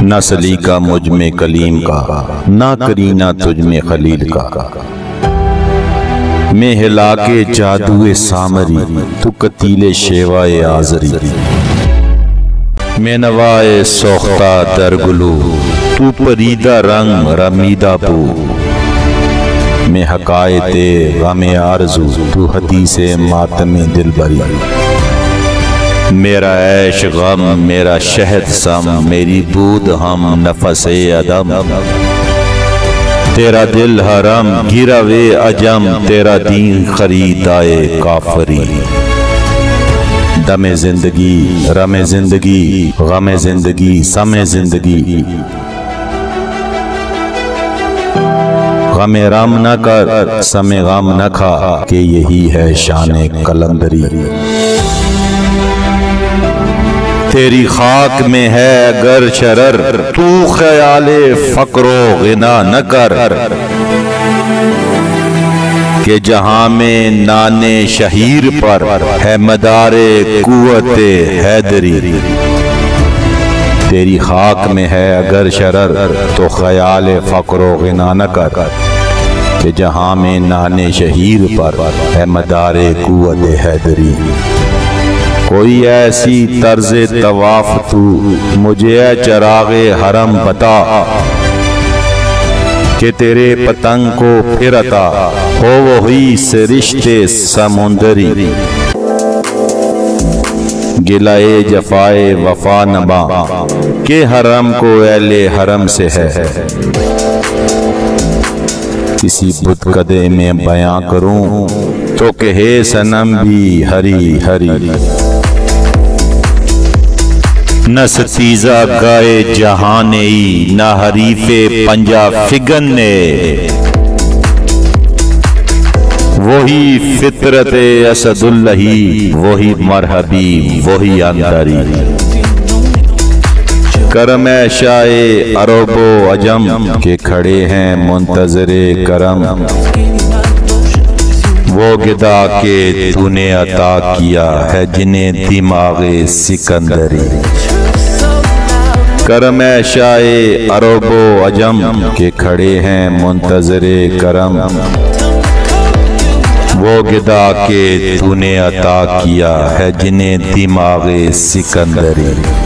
نہ سلیقہ مجھ میں کلیم کا، نہ کرینہ تجھ میں خلیل کا۔ میں ہلا کے جادوئے سامری، تو قتیل شیوائے آزری۔ میں نوائے سوختہ درگلو، تو پریدہ رنگ رمیدہ بو۔ میں حقائط غم آرزو، تو حدیث ماتم دل بری۔ میرا عیش غم میرا شہد سم، میری بود ہم نفس عدم۔ تیرا دل حرم گراوے عجم، تیرا دین خرید آئے کافری۔ دم زندگی رم زندگی، غم زندگی سم زندگی۔ غم رم نہ کر سم غم نہ کھا، کہ یہی ہے شان قلندری۔ تیری خاک میں ہے اگر شرر، تو خیال فقر و غنا نہ کر۔ کہ جہاں میں نان شہیر پر ہے مدار قوت حیدری۔ تیری خاک میں ہے اگر شرر، تو خیال فقر و غنا نہ کر۔ کہ جہاں میں نان شہیر پر ہے مدار قوت حیدری۔ کوئی ایسی طرز طواف تو مجھے اے چراغ حرم بتا، کہ تیرے پتنگ کو پھر عطا ہو وہی سرشتے سمندری۔ گلائے جفائے وفا نما، کہ حرم کو اہل حرم سے ہے۔ کسی بت قدے میں بیاں کروں، تو کہے صنم بھی ہری ہری۔ نہ ستیزہ گائے جہانے، نہ حریف پنجا فگن نے۔ وہی فطرت اسد اللہ، وہی مرحبی وہی اندری۔ کرم شائے عرب و عجم، کہ کھڑے ہیں منتظر کرم۔ وہ گدا کے تو نے عطا کیا ہے، جنہیں دماغ سکندری۔ کرم شائے عرب و عجم، کہ کھڑے ہیں منتظر کرم۔ وہ گدا کے تو نے عطا کیا ہے، جنہیں دماغ سکندری۔